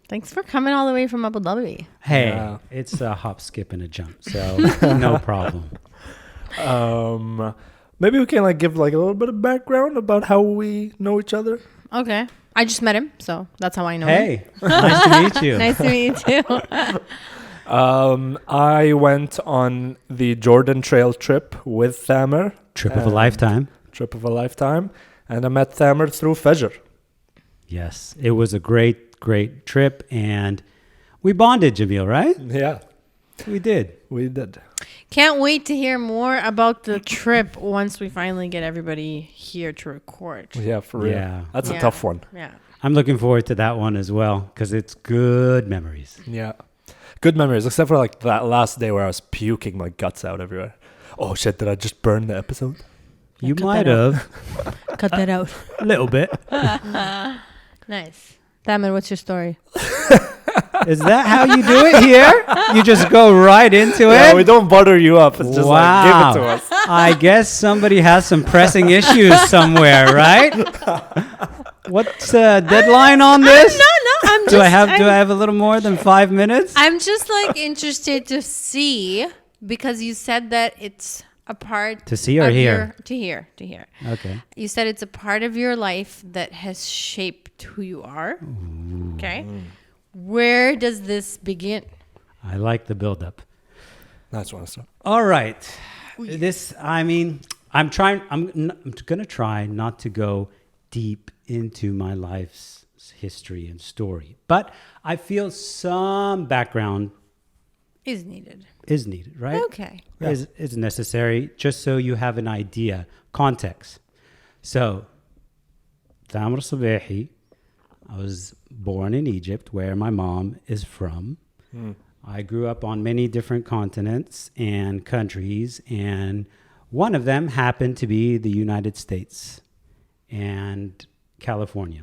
Thanks for coming all the way from Abu Dhabi. Hey, it's a hop, skip, and a jump, so no problem. Maybe we can give a little bit of background about how we know each other. Okay. I just met him, so that's how I know him. Hey, nice to meet you. Nice to meet you too. I went on the Jordan Trail trip with Thamer. Trip of a lifetime. Trip of a lifetime. And I met Thamer through Fajr. Yes, it was a great trip, and we bonded, Jamil, right? Yeah, We did. we did. Can't wait to hear more about the trip once we finally get everybody here to record. Yeah, for real. Yeah. That's Yeah. a tough one. Yeah. I'm looking forward to that one as well, because it's good memories. Yeah. Good memories, except for that last day where I was puking my guts out everywhere. Oh shit, did I just burn the episode? You cut might that out. have, Cut that out. a little bit. Nice. Thamer, what's your story? Is that how you do it here? You just go right into Yeah, it? we don't butter you up. It's just give it to us. I guess somebody has some pressing issues somewhere, right? What's the deadline on this? No, I'm just... Do I have a little more than 5 minutes? I'm just interested to see, because you said that it's a part... To see or hear? To hear. Okay. You said it's a part of your life that has shaped who you are. Okay. Where does this begin? I like the build-up. That's what I said. All right. I'm going to try not to go deep into my life's history and story, but I feel some background Is needed. is needed, right? Okay. Yeah. Is necessary, just so you have an idea, context. So, Thamer Sabehi, I was born in Egypt, where my mom is from. I grew up on many different continents and countries, and one of them happened to be the United States and California.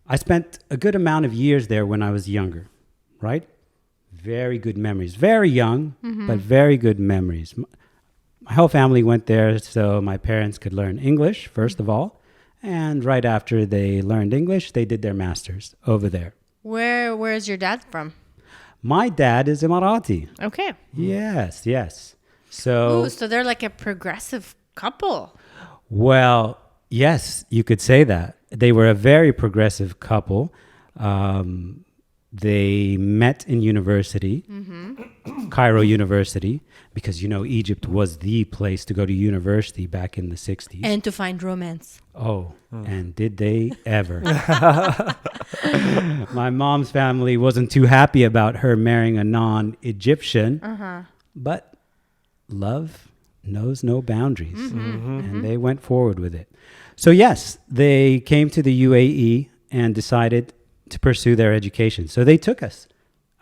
I spent a good amount of years there when I was younger, right? Very good memories. Very young, but very good memories. My whole family went there so my parents could learn English, first of all. And right after they learned English, they did their masters over there. Where's your dad from? My dad is Emirati. Okay. Yes. So, Ooh, so they're like a progressive couple. well, yes, you could say that. They were a very progressive couple. They met in university, Cairo University, because, Egypt was the place to go to university back in the 60s. And to find romance. And did they ever? My mom's family wasn't too happy about her marrying a non-Egyptian, but love knows no boundaries, and they went forward with it. So yes, they came to the UAE and decided to pursue their education. So they took us.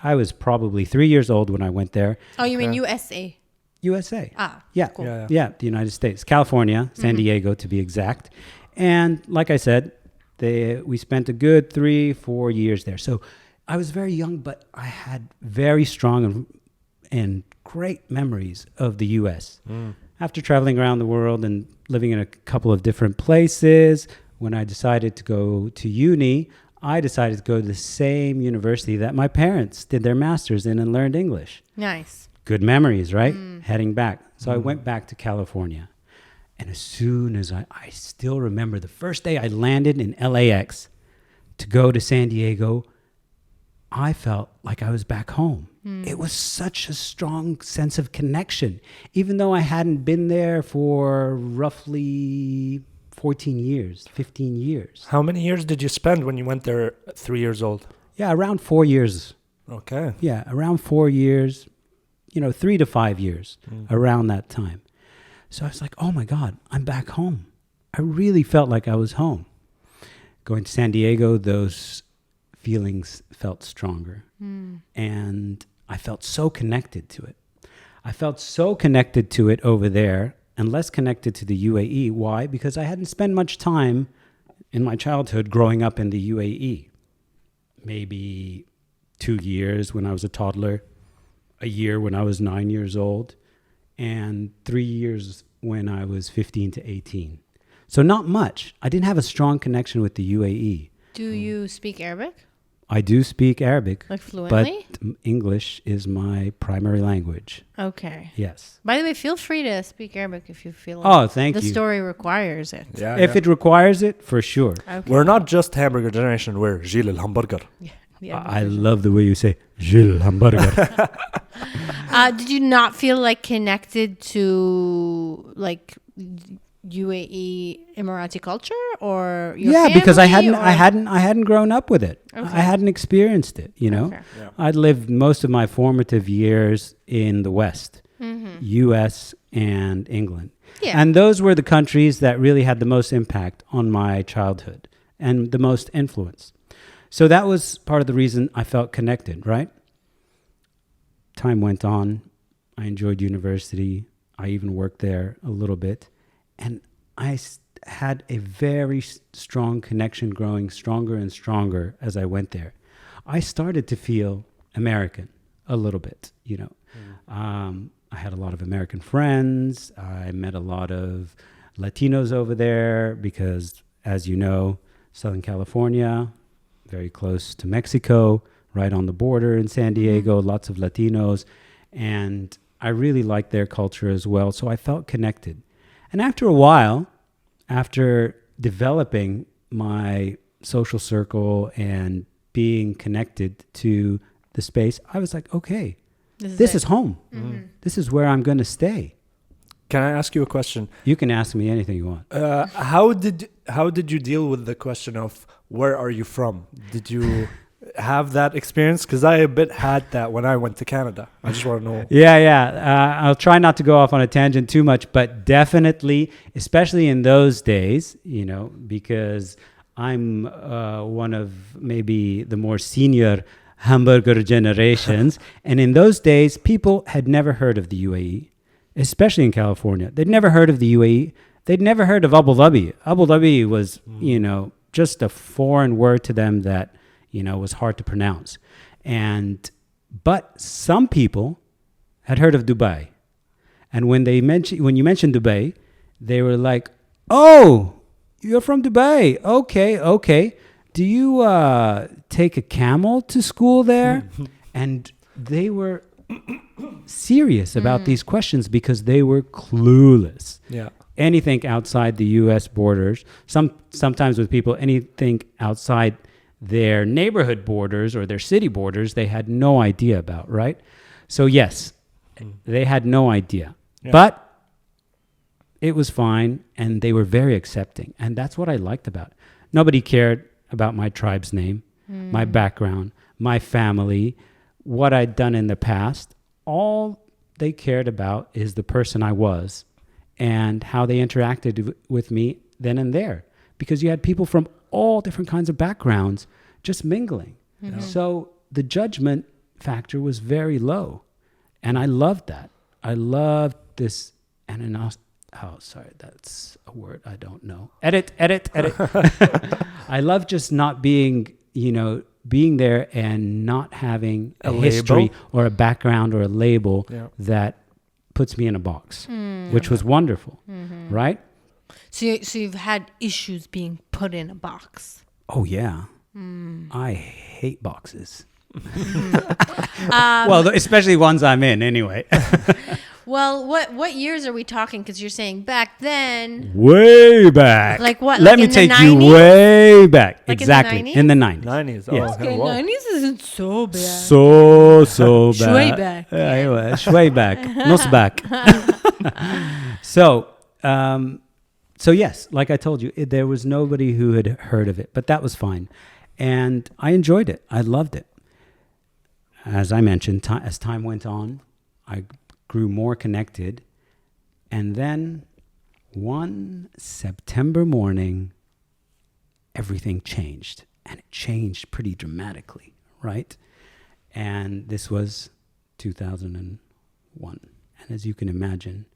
I was probably 3 years old when I went there. Oh, you mean USA? USA. Ah, Yeah. cool. Yeah, the United States. California, San Diego to be exact. And like I said, we spent a good 3-4 years there. So I was very young, but I had very strong and great memories of the U.S. After traveling around the world and living in a couple of different places, when I decided to go to uni, I decided to go to the same university that my parents did their masters in and learned English. Nice. Good memories, right? Heading back. So I went back to California. And as soon as I still remember the first day I landed in LAX to go to San Diego, I felt like I was back home. It was such a strong sense of connection, even though I hadn't been there for roughly 14 years, 15 years. How many years did you spend when you went there at 3 years old? Yeah, around 4 years. Okay. Yeah, around 4 years, 3 to 5 years, around that time. So I was like, oh my God, I'm back home. I really felt like I was home. Going to San Diego, those feelings felt stronger. And I felt so connected to it. I felt so connected to it over there and less connected to the UAE. Why? Because I hadn't spent much time in my childhood growing up in the UAE. Maybe 2 years when I was a toddler, a year when I was 9 years old, and 3 years when I was 15 to 18. So not much. I didn't have a strong connection with the UAE. Do you speak Arabic? I do speak Arabic, Like but fluently? English is my primary language. Okay. Yes. By the way, feel free to speak Arabic if you feel like Oh, thank the you. story requires it. Yeah, If yeah. it requires it, for sure. Okay. We're not just Hamburger Generation, we're Gilles el Hamburger. Yeah, I love the way you say Gilles Hamburger. did you not feel like connected to like UAE Emirati culture or your Yeah, because I family, hadn't grown up with it. Okay. I hadn't experienced it, you know. Okay. Yeah. I'd lived most of my formative years in the West, US and England. Yeah. And those were the countries that really had the most impact on my childhood and the most influence. So that was part of the reason I felt connected, right? Time went on. I enjoyed university. I even worked there a little bit. And I had a very strong connection growing stronger and stronger as I went there. I started to feel American a little bit, you know. I had a lot of American friends. I met a lot of Latinos over there because, as you know, Southern California, very close to Mexico, right on the border in San Diego, lots of Latinos. And I really liked their culture as well. So I felt connected. And after a while, after developing my social circle and being connected to the space, I was like, okay, this is home. This is where I'm going to stay. Can I ask you a question? You can ask me anything you want. How did you deal with the question of where are you from? Did you have that experience? Because I a bit had that when I went to Canada. I just want to know. Yeah. I'll try not to go off on a tangent too much, but definitely, especially in those days, you know, because I'm one of maybe the more senior hamburger generations. And in those days, people had never heard of the UAE, especially in California. They'd never heard of the UAE. They'd never heard of Abu Dhabi. Abu Dhabi was, you know, just a foreign word to them that, you know, was hard to pronounce. But some people had heard of Dubai. And when you mentioned Dubai, they were like, "Oh, you're from Dubai. Okay. Do you take a camel to school there?" And they were serious about these questions because they were clueless. Yeah. Anything outside the U.S. borders, sometimes with people, anything outside their neighborhood borders or their city borders, they had no idea about, right? So yes, they had no idea. Yeah. But it was fine, and they were very accepting. And that's what I liked about it. Nobody cared about my tribe's name, my background, my family, what I'd done in the past. All they cared about is the person I was and how they interacted with me then and there. Because you had people from all different kinds of backgrounds just mingling. So the judgment factor was very low. And I loved that. I loved this sorry, that's a word I don't know. Edit. I love just not being, being there and not having a history label? or a background or a label that puts me in a box, which was wonderful, right? So you've had issues being put in a box. Oh, yeah. I hate boxes. Well, especially ones I'm in anyway. Well, what years are we talking? Because you're saying back then. Way back. Like what? Let Like me in the take you 90s? way back. Like exactly. in the 90s. 90s. Yes. Oh, Okay, wow. 90s isn't so bad. So bad. Shway back. أيوة, شوي back. Nus back. So yes, like I told you, there was nobody who had heard of it, but that was fine. And I enjoyed it. I loved it. As I mentioned, as time went on, I grew more connected. And then one September morning, everything changed. And it changed pretty dramatically, right? And this was 2001. And as you can imagine,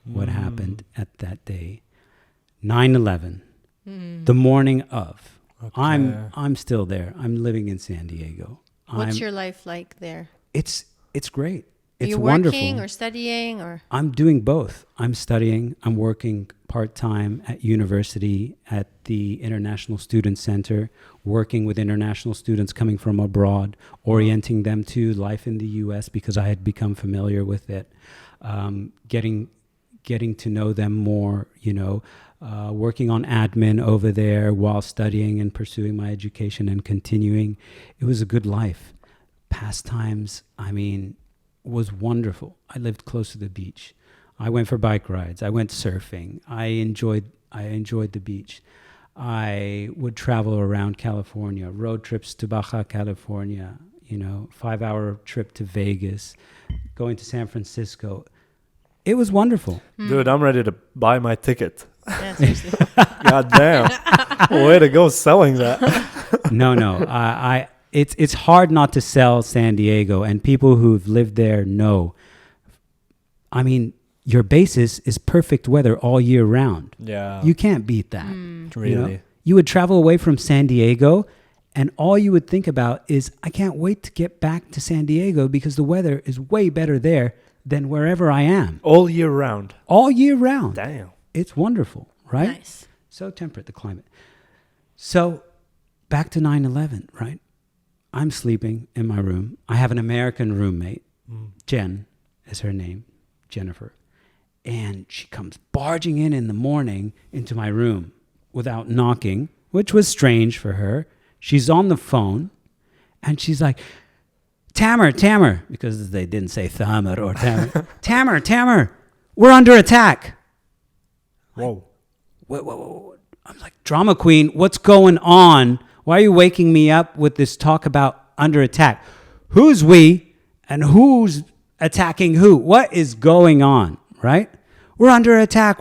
what happened at that day, 9/11, the morning of. Okay. I'm still there. I'm living in San Diego. What's your life like there? It's great. Are It's you wonderful. working or studying or? I'm doing both. I'm studying. I'm working part-time at university at the International Student Center, working with international students coming from abroad, orienting them to life in the U.S. because I had become familiar with it, getting to know them more, working on admin over there while studying and pursuing my education and continuing. It was a good life. Pastimes, was wonderful. I lived close to the beach. I went for bike rides. I went surfing. I enjoyed the beach. I would travel around California, road trips to Baja California, 5-hour trip to Vegas, going to San Francisco. It was wonderful. Dude, I'm ready to buy my ticket. Yeah, seriously. God damn. Way to go selling that. No. It's hard not to sell San Diego, and people who've lived there know. Your basis is perfect weather all year round. Yeah. You can't beat that. Really. You would travel away from San Diego, and all you would think about is, I can't wait to get back to San Diego because the weather is way better there than wherever I am. All year round. All year round. Damn. It's wonderful, right? Nice. So temperate, the climate. So back to 9/11, right? I'm sleeping in my room. I have an American roommate. Jen is her name, Jennifer. And she comes barging in the morning into my room without knocking, which was strange for her. She's on the phone, and she's like, Thamer, because they didn't say Thamer or Thamer. Thamer, we're under attack. Whoa. Whoa. I'm like, drama queen, what's going on? Why are you waking me up with this talk about under attack? Who's we and who's attacking who? What is going on, right? We're under attack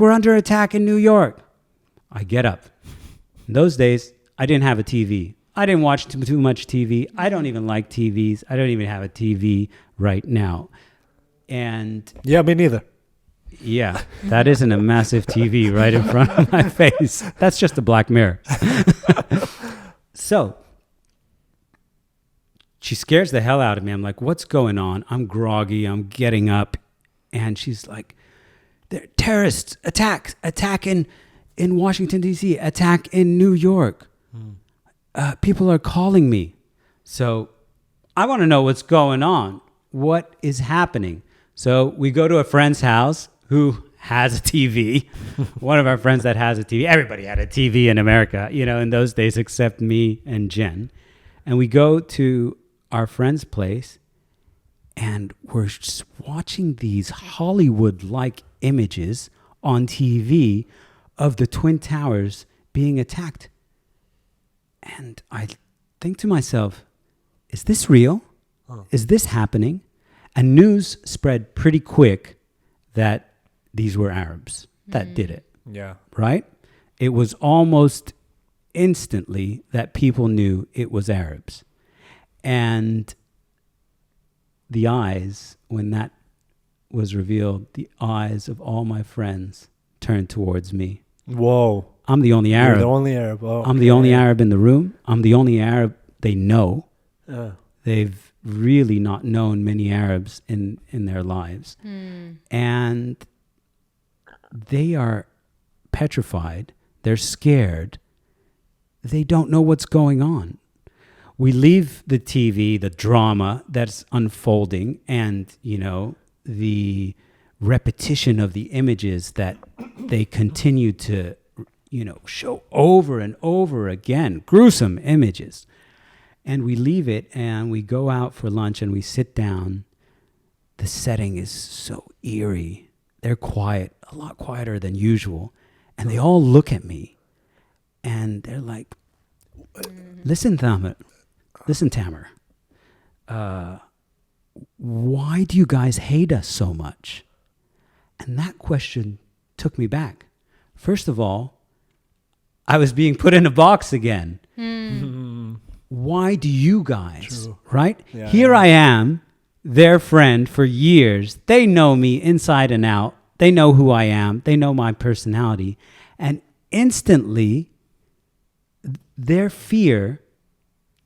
in New York. I get up. In those days, I didn't have a TV. I didn't watch too much TV. I don't even like TVs. I don't even have a TV right now. And Yeah, me neither. yeah, that isn't a massive TV right in front of my face. That's just a Black Mirror. So she scares the hell out of me. I'm like, what's going on? I'm groggy. I'm getting up. And she's like, they're terrorists, attack in Washington, D.C., attack in New York. People are calling me. So I want to know what's going on. What is happening? So we go to a friend's house who has a TV. One of our friends that has a TV. Everybody had a TV in America, in those days, except me and Jen. And we go to our friend's place, and we're just watching these Hollywood-like images on TV of the Twin Towers being attacked. And I think to myself, is this real? Is this happening? And news spread pretty quick that these were Arabs that did it, Yeah. right? It was almost instantly that people knew it was Arabs. And the eyes, when that was revealed, the eyes of all my friends turned towards me. Whoa. I'm the only You're Arab. the only Arab. Oh, I'm the only Arab in the room. I'm the only Arab they know. They've really not known many Arabs in their lives. And they are petrified. They're scared. They don't know what's going on. We leave the TV, the drama that's unfolding, and, the repetition of the images that they continue to, show over and over again, gruesome images. And we leave it and we go out for lunch and we sit down. The setting is so eerie. They're quiet, a lot quieter than usual. And they all look at me and they're like, listen, Thamer, why do you guys hate us so much? And that question took me back. First of all, I was being put in a box again. Why do you guys, right? Yeah, Here I am, their friend for years. They know me inside and out. They know who I am. They know my personality. And instantly, their fear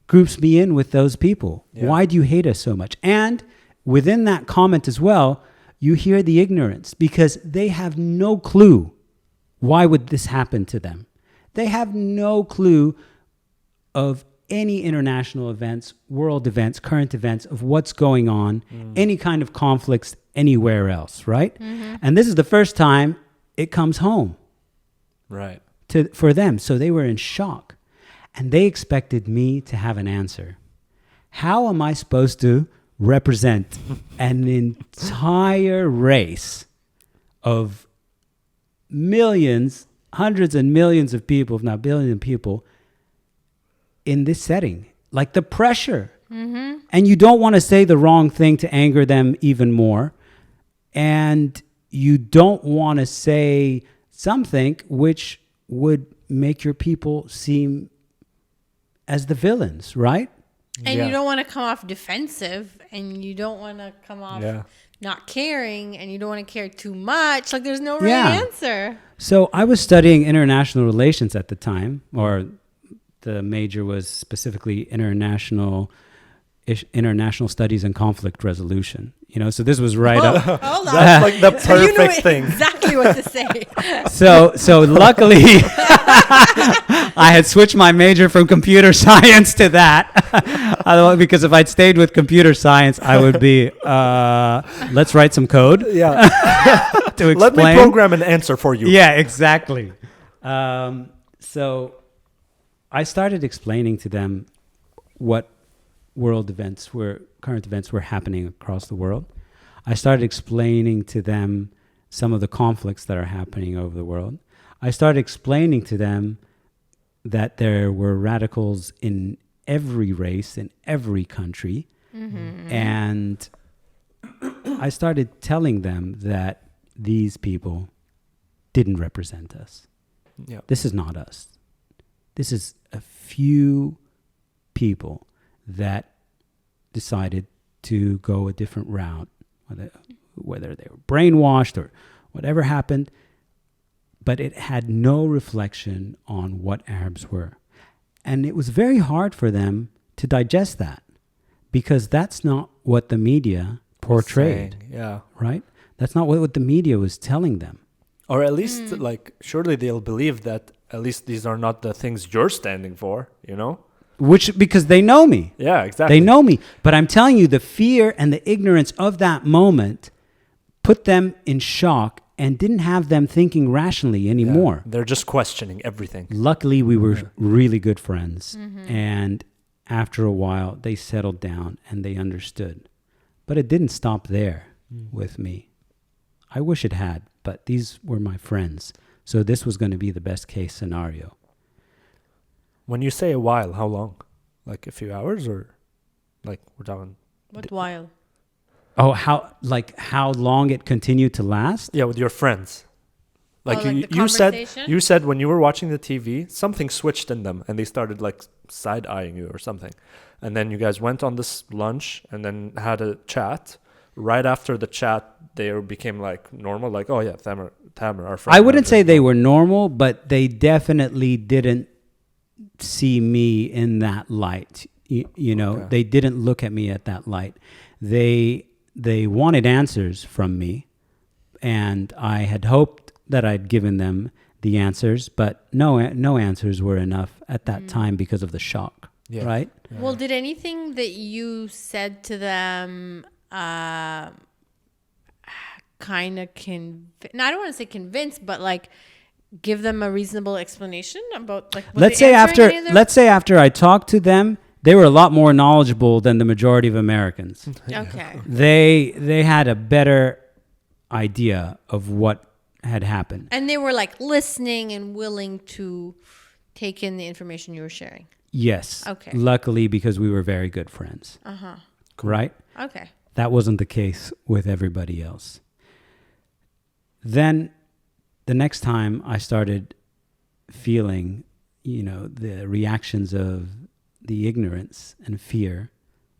groups me in with those people. Yeah. Why do you hate us so much? And within that comment as well, you hear the ignorance because they have no clue Why would this happen to them? They have no clue of any international events, world events, current events, of what's going on, any kind of conflicts anywhere else, right? And this is the first time it comes home Right. for them. So they were in shock. And they expected me to have an answer. How am I supposed to represent an entire race of millions, hundreds and millions of people, if not billions of people, in this setting? Like the pressure. And you don't want to say the wrong thing to anger them even more. And you don't want to say something which would make your people seem as the villains, right? And Yeah. you don't want to come off defensive, and you don't want to come off not caring, and you don't want to care too much. Like there's no right answer. So I was studying international relations at the time, or the major was specifically international studies and conflict resolution. You know, so this was right up. Hold on. That's like the perfect So you know thing. exactly what to say. So luckily, I had switched my major from computer science to that. Otherwise, because if I'd stayed with computer science, I would be, let's write some code Yeah. to explain. Let me program an answer for you. Yeah, exactly. So I started explaining to them what current events were happening across the world. I started explaining to them some of the conflicts that are happening over the world. I started explaining to them that there were radicals in every race, in every country. And I started telling them that these people didn't represent us. Yeah. This is not us. This is a few people that decided to go a different route, whether they were brainwashed or whatever happened, but it had no reflection on what Arabs were. And it was very hard for them to digest that, because that's not what the media portrayed, Saying, yeah. right? That's not what the media was telling them. Or at least, like, surely they'll believe that at least these are not the things you're standing for, you know? Because they know me. Yeah, exactly. They know me. But I'm telling you, the fear and the ignorance of that moment put them in shock and didn't have them thinking rationally anymore. Yeah. They're just questioning everything. Luckily, we were really good friends. And after a while, they settled down and they understood. But it didn't stop there with me. I wish it had, but these were my friends. So this was going to be the best case scenario. When you say a while, how long? Like a few hours, or like we're talking? What while? Oh, how long it continued to last? Yeah, with your friends. Like, Oh, like the you conversation? said when you were watching the TV, something switched in them and they started like side eyeing you or something. And then you guys went on this lunch and then had a chat. Right after the chat, they became like normal, like, oh yeah, Thamer, our friend. I wouldn't say they were normal, but they definitely didn't see me in that light. You know, Okay. they didn't look at me at that light. They wanted answers from me, and I had hoped that I'd given them the answers, but no answers were enough at that time because of the shock, Yeah. right? Yeah. Well, did anything that you said to them kind of I don't want to say convince, but like give them a reasonable explanation about like Let's say after I talked to them, they were a lot more knowledgeable than the majority of Americans. Okay. They had a better idea of what had happened. And they were like listening and willing to take in the information you were sharing. Yes. Okay. Luckily, because we were very good friends. Right? Okay. That wasn't the case with everybody else. Then the next time I started feeling, the reactions of the ignorance and fear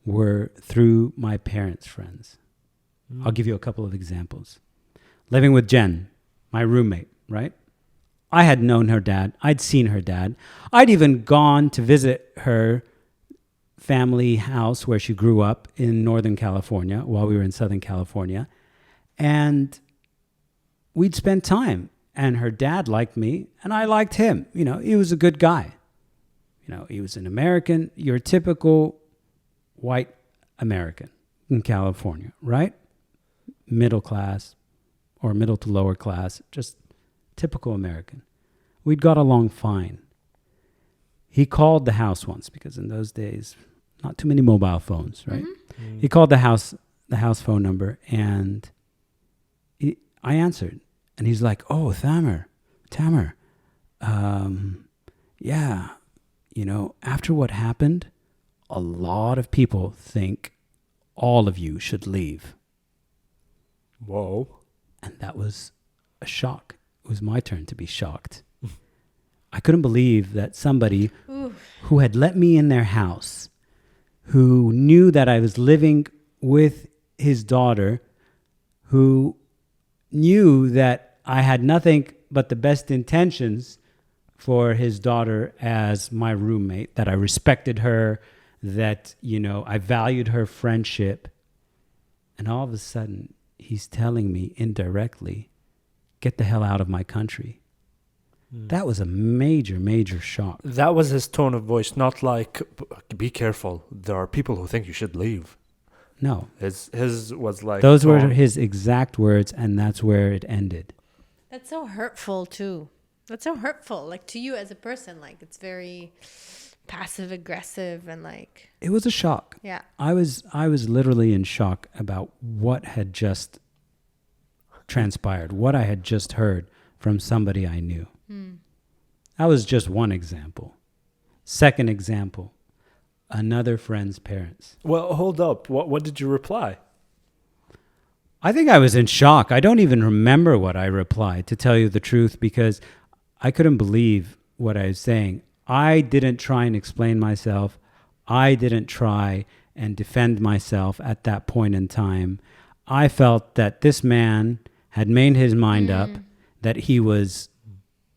were through my parents' friends. I'll give you a couple of examples. Living with Jen, my roommate, right? I had known her dad. I'd seen her dad. I'd even gone to visit her family house where she grew up in Northern California while we were in Southern California. And we'd spend time. and her dad liked me, and I liked him. You know, he was a good guy. You know, he was an American, your typical white American in California, right? Middle class or middle to lower class, just typical American. We'd got along fine. He called the house once because in those days, not too many mobile phones, right? Mm-hmm. He called the house phone number, and I answered. And he's like, "Oh, Thamer, yeah, you know, after what happened, a lot of people think all of you should leave." Whoa. And that was a shock. It was my turn to be shocked. I couldn't believe that somebody who had let me in their house, who knew that I was living with his daughter, who knew that I had nothing but the best intentions for his daughter as my roommate, that I respected her, that, you know, I valued her friendship. And all of a sudden, he's telling me indirectly, get the hell out of my country. That was a major, major shock. That was his tone of voice, not like, be careful, there are people who think you should leave. No. His was like... Those were his exact words, and that's where it ended. That's so hurtful too. That's so hurtful, like to you as a person. Like it's very passive aggressive and like. It was a shock. Yeah. I was literally in shock about what had just transpired, what I had just heard from somebody I knew. That was just one example. Second example, another friend's parents. Well, hold up. What did you reply? I think I was in shock. I don't even remember what I replied, to tell you the truth, because I couldn't believe what I was saying. I didn't try and explain myself. I didn't try and defend myself at that point in time. I felt that this man had made his mind up, that he was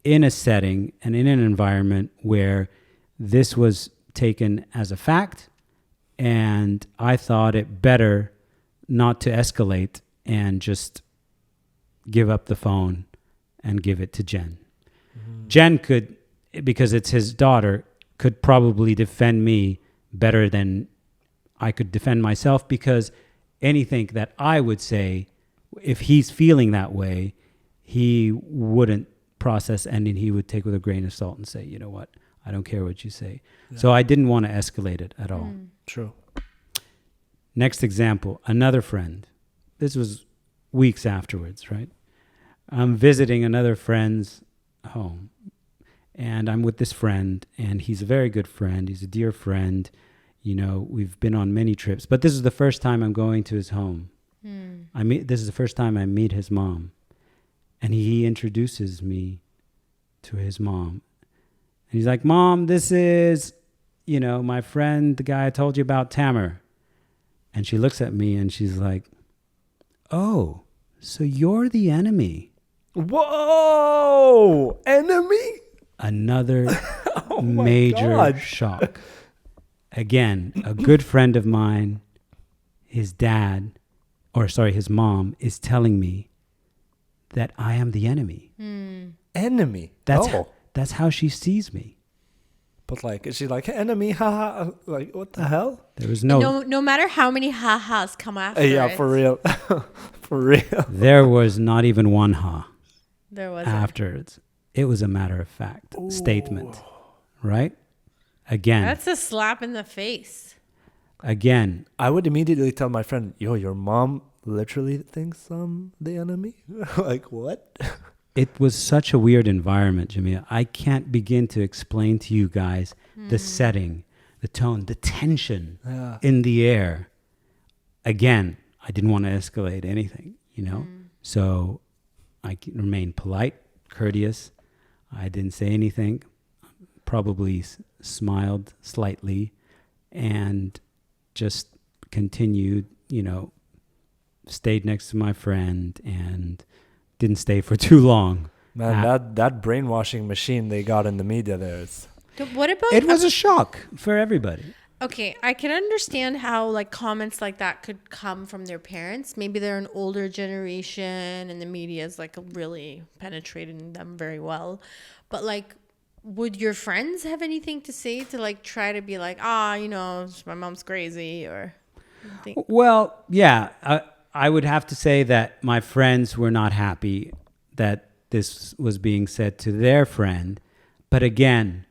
in a setting and in an environment where this was taken as a fact, and I thought it better not to escalate and just give up the phone and give it to Jen. Jen could, because it's his daughter, could probably defend me better than I could defend myself, because anything that I would say, if he's feeling that way, he wouldn't process, and then he would take with a grain of salt and say, you know what, I don't care what you say. Yeah. So I didn't want to escalate it at all. True. Next example, another friend. This was weeks afterwards, right? I'm visiting another friend's home, and I'm with this friend, and he's a very good friend. He's a dear friend. You know, we've been on many trips, but this is the first time I'm going to his home. This is the first time I meet his mom. And he introduces me to his mom. And he's like, "Mom, this is, you know, my friend, the guy I told you about, Thamer." And she looks at me and she's like, "Oh, so you're the enemy." Whoa! Enemy? Another major shock. Again, a good friend of mine, his mom is telling me that I am the enemy. Enemy? That's how she sees me. But like, is she like, enemy, haha? Like, what the hell? There was no matter how many ha-has come after yeah, it. for real. For real. There was not even one ha. There wasn't. Afterwards. It was a matter of fact statement. Right? Again. That's a slap in the face. Again. I would immediately tell my friend, yo, your mom literally thinks I'm the enemy? Like, what? It was such a weird environment, Jamia. I can't begin to explain to you guys the setting, the tone, the tension in the air. Again, I didn't want to escalate anything, you know? So I remained polite, courteous. I didn't say anything, probably smiled slightly, and just continued, you know, stayed next to my friend and didn't stay for too long. Man, that brainwashing machine they got in the media there is... What about... It was a shock for everybody. Okay, I can understand how like comments like that could come from their parents. Maybe they're an older generation and the media is like really penetrating them very well. But like, would your friends have anything to say to like try to be like, my mom's crazy or anything? Well, yeah, I would have to say that my friends were not happy that this was being said to their friend. But again,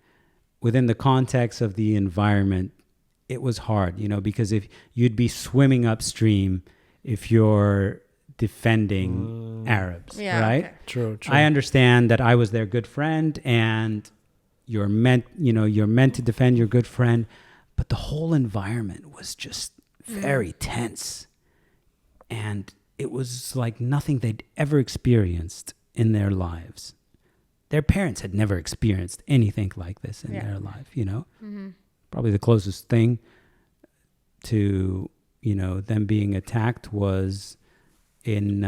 within the context of the environment, it was hard, because if you'd be swimming upstream if you're defending Arabs, Yeah, right? okay. True. I understand that I was their good friend and you're meant to defend your good friend, but the whole environment was just very tense. And it was like nothing they'd ever experienced in their lives. Their parents had never experienced anything like this in their life, Probably the closest thing to, them being attacked was in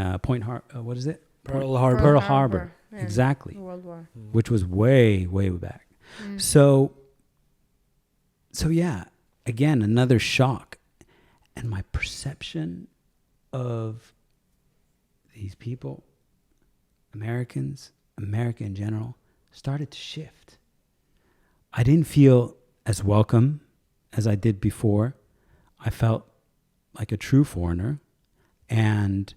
what is it? Pearl Harbor. Pearl Harbor. Yeah, Exactly. World War. Which was way, way back. So yeah, again, another shock. And my perception of these people, America in general, started to shift. I didn't feel as welcome as I did before. I felt like a true foreigner, and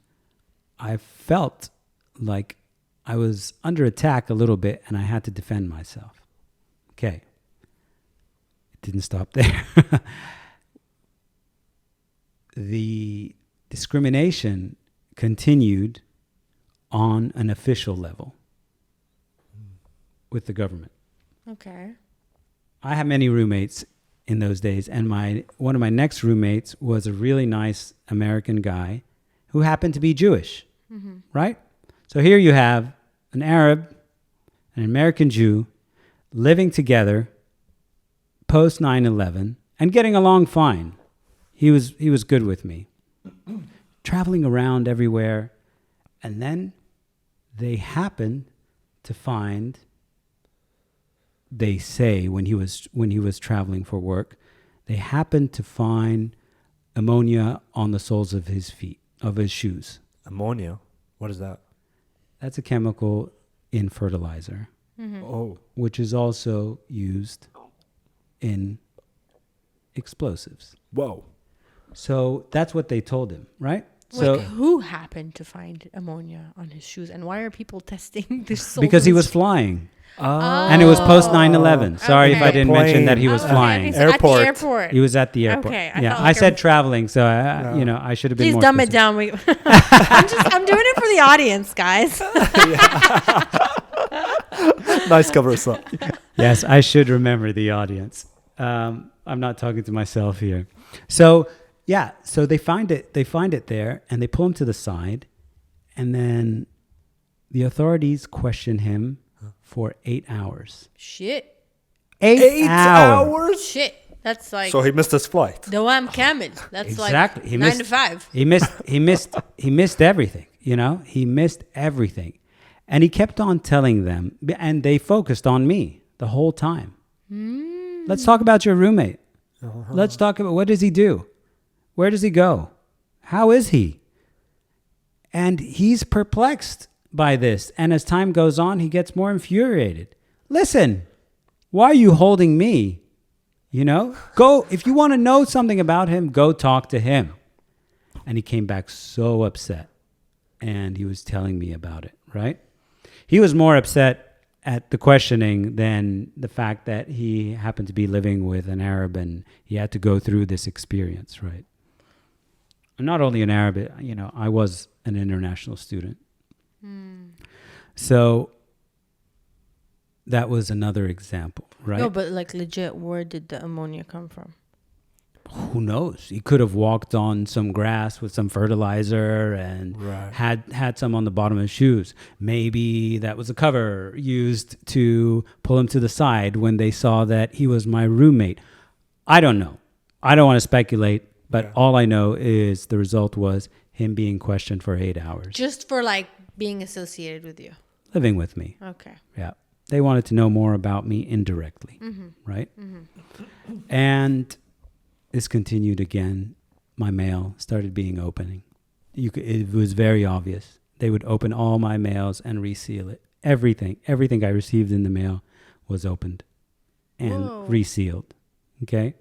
I felt like I was under attack a little bit and I had to defend myself. Okay. It didn't stop there. The discrimination continued on an official level with the government. Okay. I had many roommates in those days, and one of my next roommates was a really nice American guy who happened to be Jewish, right? So here you have an Arab, an American Jew, living together post 9/11 and getting along fine. He was good with me, traveling around everywhere, and then they happened to find. They say when he was traveling for work, they happened to find ammonia on the soles of his feet, of his shoes. Ammonia? What is that? That's a chemical in fertilizer, Oh. which is also used in explosives. Whoa. So that's what they told him, right? Like, who happened to find ammonia on his shoes, and why are people testing this? Because he was flying. And it was post 9/11. Sorry if I didn't mention that he was flying. So at the Airport. airport. He was at the airport. Okay, yeah, thought I said traveling, so I should have been Please more dumb it specific. down. I'm doing it for the audience, guys. Nice cover song. Yes, I should remember the audience. I'm not talking to myself here. So yeah, so they find it there, and they pull him to the side, and then the authorities question him for 8 hours. Shit. 8 hours. Shit. That's like So he missed his flight. Dawam Kamil. That's Exactly. like He 9 missed- to 5. He missed everything, He missed everything. And he kept on telling them, and they focused on me the whole time. Let's talk about your roommate. Let's talk about, what does he do? Where does he go? How is he? And he's perplexed by this. And as time goes on, he gets more infuriated. Listen, why are you holding me? Go, if you want to know something about him, go talk to him. And he came back so upset. And he was telling me about it, right? He was more upset at the questioning than the fact that he happened to be living with an Arab and he had to go through this experience, right? I'm not only an Arab, I was an international student. So that was another example, right? No, but like legit, where did the ammonia come from? Who knows? He could have walked on some grass with some fertilizer and Right. had some on the bottom of his shoes. Maybe that was a cover used to pull him to the side when they saw that he was my roommate. I don't know. I don't want to speculate, but all I know is the result was him being questioned for 8 hours, Just for like being associated with you. living with me. Okay. Yeah. They wanted to know more about me indirectly, right? And this continued again. My mail started being opening. It was very obvious. They would open all my mails and reseal it. Everything I received in the mail was opened and Whoa. resealed. Okay?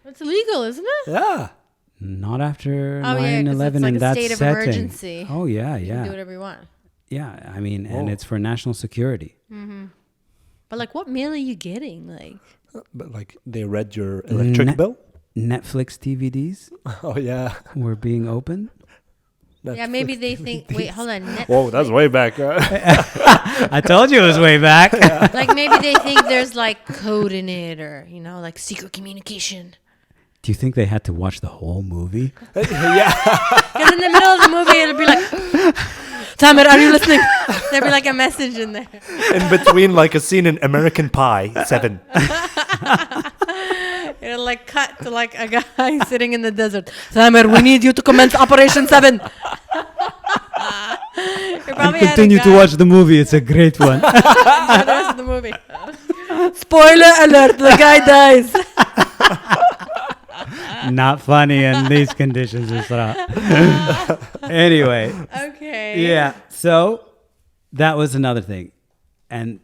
It's illegal, isn't it? Yeah. Not after Oh, yeah, 'cause 9/11 it's like in a that state of setting. emergency. Oh, yeah, You can do yeah. whatever you want. Yeah, I mean, and Whoa. it's for national security. But like, what mail are you getting? Like, But like they read your electric bill. Netflix DVDs Oh yeah. were being opened. yeah, maybe they think. Wait, hold on. Whoa, that's way back. I told you it was way back. Like maybe they think there's like code in it, or like secret communication. Do you think they had to watch the whole movie? Yeah. Because in the middle of the movie, it'll be like, Thamer, are you listening? There'll be like a message in there. In between, like a scene in American Pie 7. It'll like cut to like a guy sitting in the desert. Thamer, we need you to commence Operation 7. And continue to watch the movie. It's a great one. the rest of the movie. Spoiler alert, the guy dies. Not funny in these conditions, Isra. Anyway, Okay. yeah. So that was another thing. And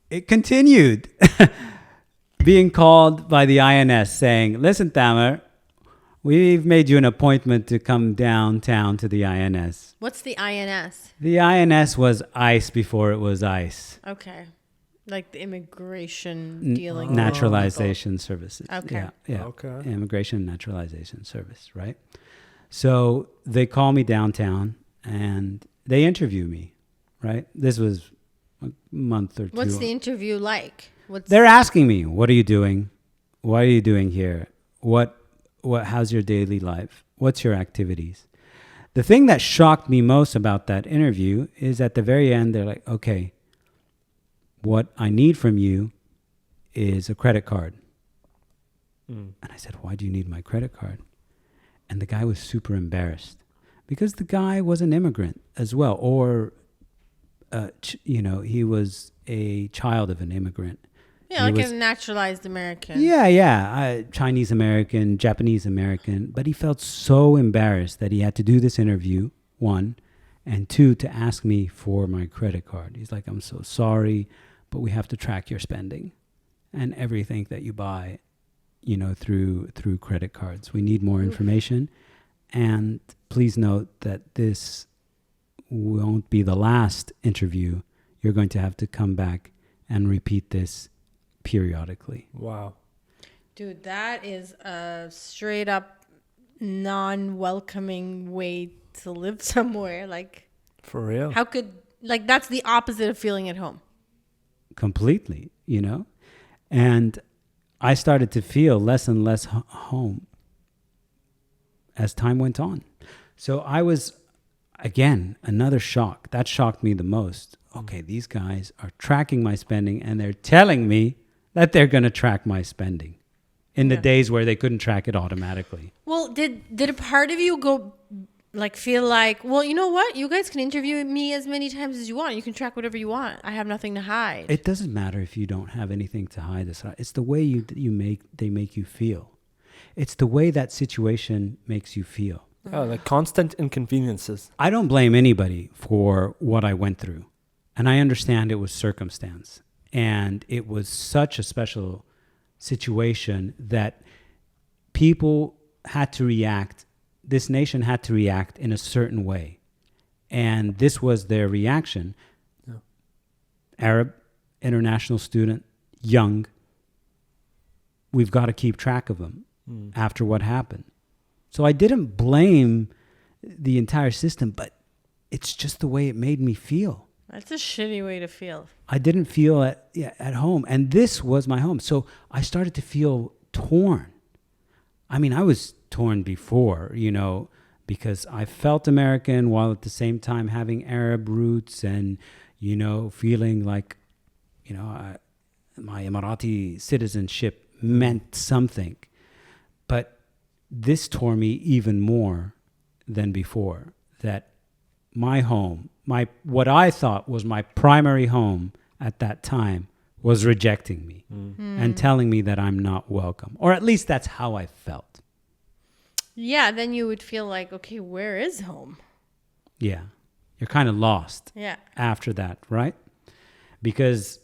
it continued. Being called by the INS saying, listen, Thamer, we've made you an appointment to come downtown to the INS. What's the INS? The INS was ICE before it was ICE. Okay. Like the immigration dealing. Naturalization services. Okay. Yeah, yeah. Okay. Immigration and naturalization service, right? So they call me downtown and they interview me, right? This was a month or two. What's the interview like? They're asking me, what are you doing? What are you doing here? How's your daily life? What's your activities? The thing that shocked me most about that interview is at the very end, they're like, okay, what I need from you is a credit card. And I said, why do you need my credit card? And the guy was super embarrassed because the guy was an immigrant as well, or, he was a child of an immigrant. Yeah, He like was- a naturalized American. Yeah. Chinese American, Japanese American. But he felt so embarrassed that he had to do this interview, one, and two, to ask me for my credit card. He's like, I'm so sorry, but we have to track your spending and everything that you buy, through credit cards. We need more information. And please note that this won't be the last interview. You're going to have to come back and repeat this periodically. Wow. Dude, that is a straight up non-welcoming way to live somewhere. Like, For real. how could, like, that's the opposite of feeling at home. Completely, and I started to feel less and less home as time went on. So I was, again, another shock. That shocked me the most. Okay, these guys are tracking my spending and they're telling me that they're going to track my spending in the days where they couldn't track it automatically. Well, did a part of you go, like, feel like, well, you know what? You guys can interview me as many times as you want. You can track whatever you want. I have nothing to hide. It doesn't matter if you don't have anything to hide. It's the way they make you feel. It's the way that situation makes you feel. Oh, like constant inconveniences. I don't blame anybody for what I went through. And I understand it was circumstance. And it was such a special situation that people had to react. This nation had to react in a certain way. And this was their reaction. Yeah. Arab, international student, young. We've got to keep track of them after what happened. So I didn't blame the entire system, but it's just the way it made me feel. That's a shitty way to feel. I didn't feel at home. And this was my home. So I started to feel torn. I mean, I was torn before, because I felt American while at the same time having Arab roots and, feeling like, my Emirati citizenship meant something. But this tore me even more than before, that my home, what I thought was my primary home at that time, was rejecting me and telling me that I'm not welcome. Or at least that's how I felt. Yeah, then you would feel like, okay, where is home? Yeah. You're kind of lost Yeah. after that, right? Because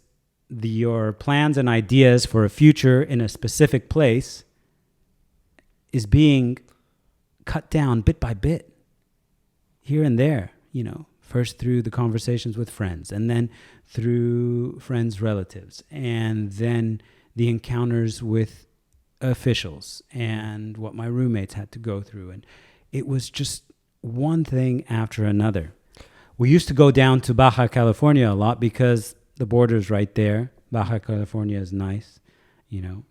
your plans and ideas for a future in a specific place is being cut down bit by bit, here and there, you know, first through the conversations with friends, and then through friends' relatives, and then the encounters with officials and what my roommates had to go through. And it was just one thing after another. We used to go down to Baja California a lot because the border's right there. Baja California is nice, you know.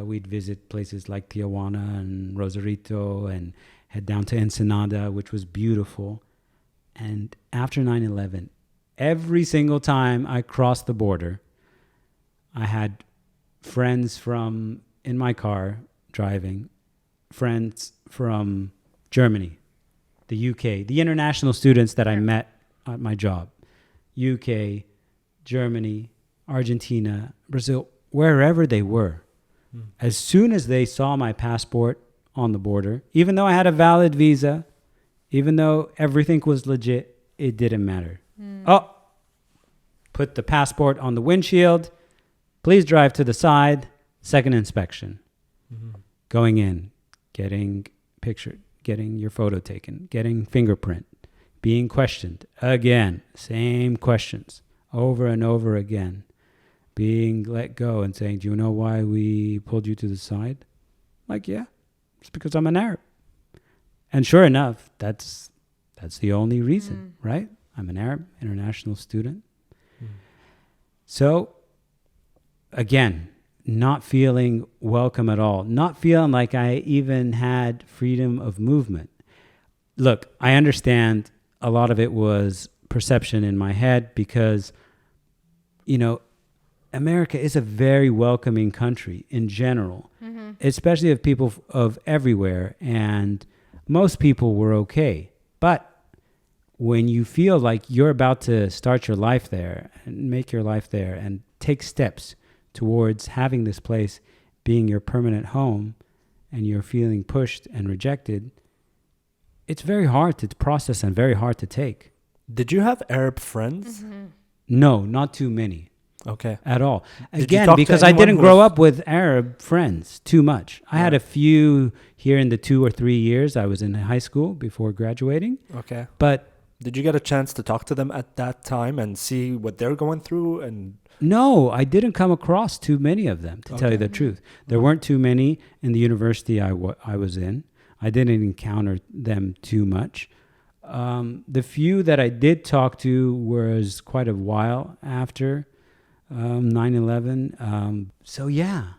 We'd visit places like Tijuana and Rosarito and head down to Ensenada, which was beautiful. And after 9/11, every single time I crossed the border, I had friends from in my car driving, friends from Germany, the UK, the international students that I met at my job, UK, Germany, Argentina, Brazil, wherever they were. As soon as they saw my passport on the border, even though I had a valid visa, even though everything was legit, it didn't matter. Oh, put the passport on the windshield. Please drive to the side. Second inspection. Going in, getting pictured, getting your photo taken, getting fingerprint, being questioned again, same questions over and over again, being let go and saying, do you know why we pulled you to the side? Like, yeah, it's because I'm an Arab. And sure enough, that's the only reason, right? I'm an Arab international student. So, again, not feeling welcome at all, not feeling like I even had freedom of movement. Look, I understand a lot of it was perception in my head because, you know, America is a very welcoming country in general, especially of people of everywhere. And most people were okay. But when you feel like you're about to start your life there and make your life there and take steps towards having this place being your permanent home and you're feeling pushed and rejected, it's very hard to process and very hard to take. Did you have Arab friends? No, not too many. Okay. At all. Did you Again, talk to because I anyone didn't who grow was- up with Arab friends too much. I had a few here in the 2 or 3 years I was in high school before graduating. Okay. But Did you get a chance to talk to them at that time and see what they're going through? And no, I didn't come across too many of them, to tell you the truth. There weren't too many in the university I was in. I didn't encounter them too much. The few that I did talk to was quite a while after 9/11. So yeah,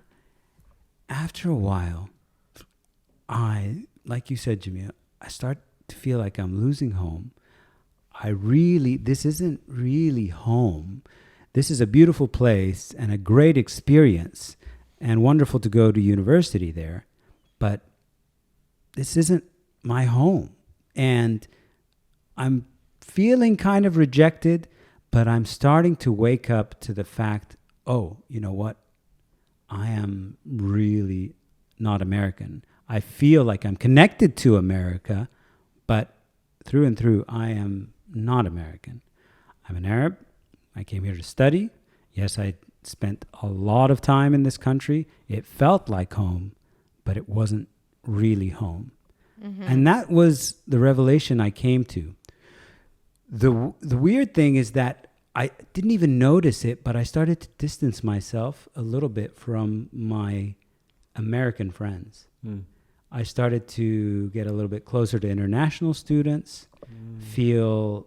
after a while, like you said, Jamil, I start to feel like I'm losing home. This isn't really home. This is a beautiful place and a great experience and wonderful to go to university there. But this isn't my home. And I'm feeling kind of rejected, but I'm starting to wake up to the fact, oh, you know what? I am really not American. I feel like I'm connected to America, but through and through, I am not American. I'm an Arab. I came here to study. Yes, I spent a lot of time in this country. It felt like home, but it wasn't really home. And that was the revelation I came to. The weird thing is that I didn't even notice it, but I started to distance myself a little bit from my American friends. I started to get a little bit closer to international students, feel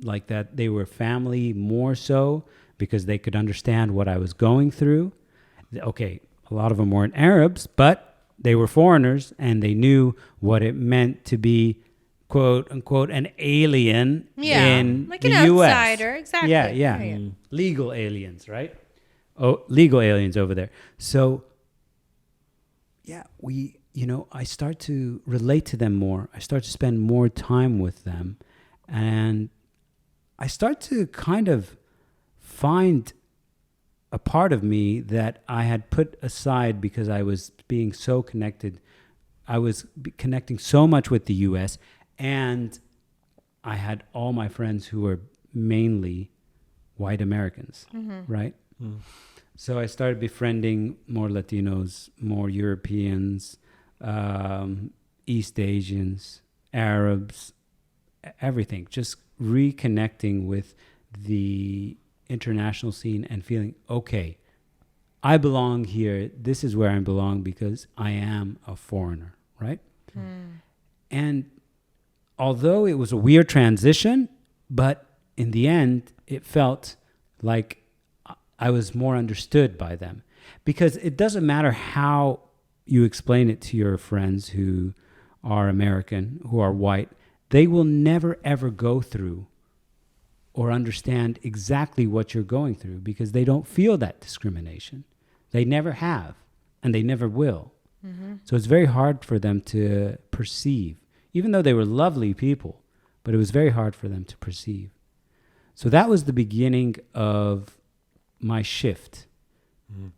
like that they were family more so because they could understand what I was going through. Okay, a lot of them weren't Arabs, but they were foreigners and they knew what it meant to be, quote unquote, an alien in like the an US. outsider, exactly. Yeah. Legal aliens, right? Oh, legal aliens over there. So, yeah, I start to relate to them more. I start to spend more time with them. And I start to kind of find a part of me that I had put aside because I was being so connected. I was connecting so much with the U.S. and I had all my friends who were mainly white Americans, right? Mm. So I started befriending more Latinos, more Europeans, East Asians, Arabs, everything. Just reconnecting with the international scene and feeling, okay, I belong here. This is where I belong because I am a foreigner, right? And although it was a weird transition, but in the end, it felt like I was more understood by them. Because it doesn't matter how you explain it to your friends who are American, who are white, they will never, ever go through or understand exactly what you're going through because they don't feel that discrimination. They never have, and they never will. So it's very hard for them to perceive, even though they were lovely people, but it was very hard for them to perceive. So that was the beginning of my shift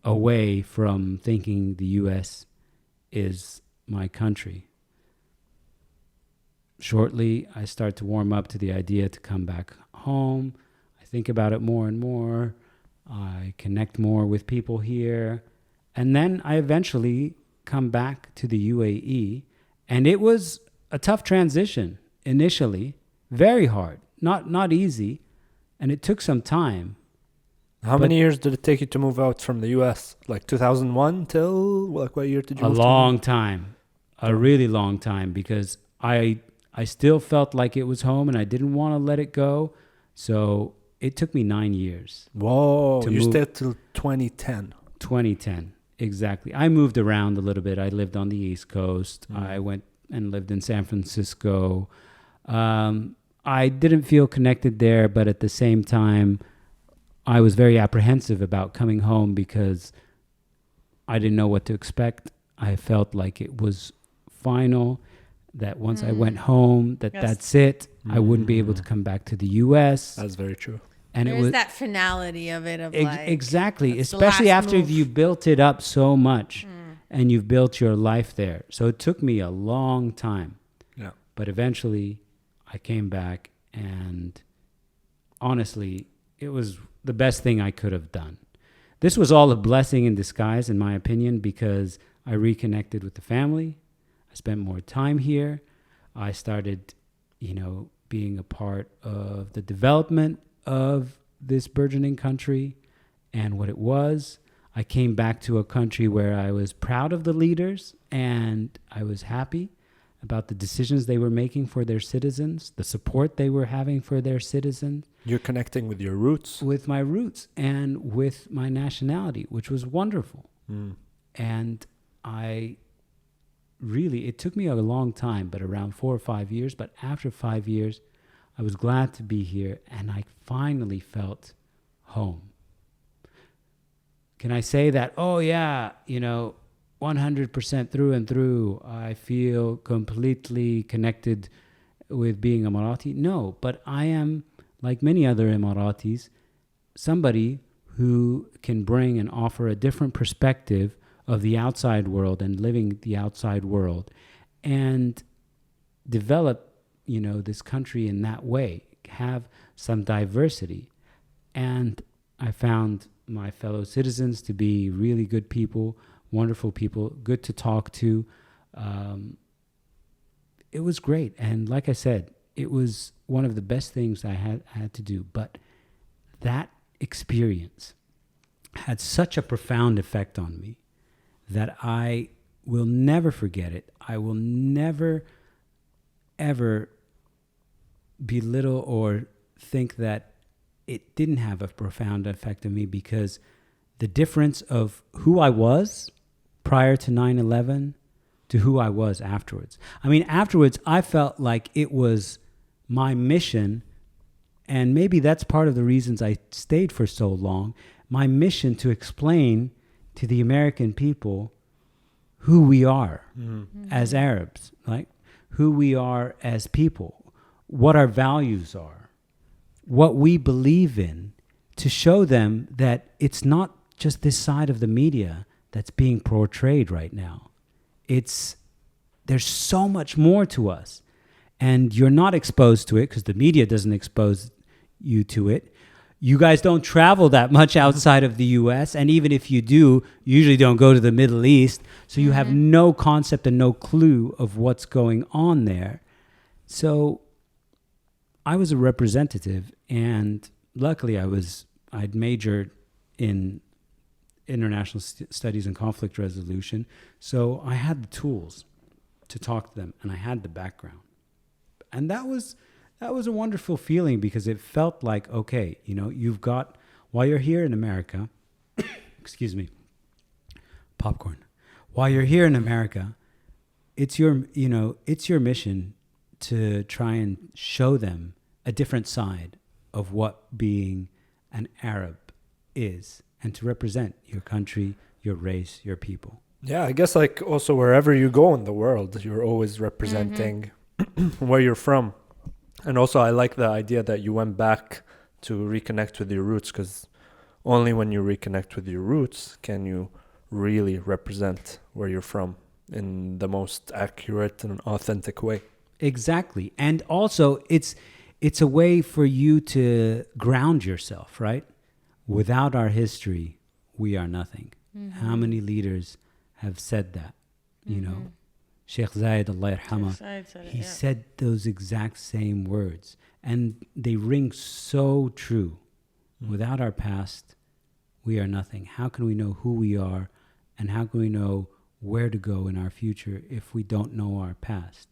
away from thinking the U.S. is my country. Shortly, I start to warm up to the idea to come back home. I think about it more and more. I connect more with people here. And then I eventually come back to the UAE. And it was a tough transition initially, very hard, not easy. And it took some time. How many years did it take you to move out from the US? Like 2001 till like what year did you A move long time, a really long time, because I still felt like it was home and I didn't want to let it go. So it took me 9 years. Whoa, to you move- stayed till 2010. 2010, exactly. I moved around a little bit. I lived on the East Coast. I went and lived in San Francisco. I didn't feel connected there, but at the same time, I was very apprehensive about coming home because I didn't know what to expect. I felt like it was final, that once I went home, that's it. I wouldn't be able to come back to the U.S. That's very true. And There's it was that finality of it, of like exactly, that's the especially last after move. you've built it up so much and you've built your life there. So it took me a long time. Yeah. But eventually I came back, and honestly, it was the best thing I could have done. This was all a blessing in disguise, in my opinion, because I reconnected with the family. I spent more time here. I started, being a part of the development of this burgeoning country and what it was. I came back to a country where I was proud of the leaders and I was happy about the decisions they were making for their citizens, the support they were having for their citizens. You're connecting with your roots. With my roots and with my nationality, which was wonderful. And it took me a long time, but around 4 or 5 years. But after 5 years, I was glad to be here and I finally felt home. Can I say that, 100% through and through, I feel completely connected with being a Emirati? No, but I am, like many other Emiratis, somebody who can bring and offer a different perspective of the outside world and living the outside world and develop, this country in that way, have some diversity. And I found my fellow citizens to be really good people, wonderful people, good to talk to. It was great. And like I said, it was one of the best things I had to do. But that experience had such a profound effect on me that I will never forget it. I will never, ever belittle or think that it didn't have a profound effect on me, because the difference of who I was prior to 9/11 to who I was afterwards. I mean, afterwards, I felt like it was my mission, and maybe that's part of the reasons I stayed for so long, my mission to explain to the American people who we are as Arabs, like who we are as people, what our values are, what we believe in, to show them that it's not just this side of the media that's being portrayed right now. There's so much more to us, and you're not exposed to it because the media doesn't expose you to it. You guys don't travel that much outside of the US, and even if you do, you usually don't go to the Middle East, so you have no concept and no clue of what's going on there. So I was a representative, and luckily I'd majored in international studies and conflict resolution, so I had the tools to talk to them, and I had the background. And that was a wonderful feeling, because it felt like, okay, you've got, while you're here in America, excuse me, popcorn. While you're here in America, it's your mission to try and show them a different side of what being an Arab is, and to represent your country, your race, your people. Yeah, I guess like also wherever you go in the world, you're always representing where you're from. And also I like the idea that you went back to reconnect with your roots, because only when you reconnect with your roots can you really represent where you're from in the most accurate and authentic way. Exactly. And also it's a way for you to ground yourself, right? Without our history, we are nothing. How many leaders have said that? Sheikh Zayed, Allah yarhamah, he said those exact same words, and they ring so true. Without our past, we are nothing. How can we know who we are, and how can we know where to go in our future if we don't know our past?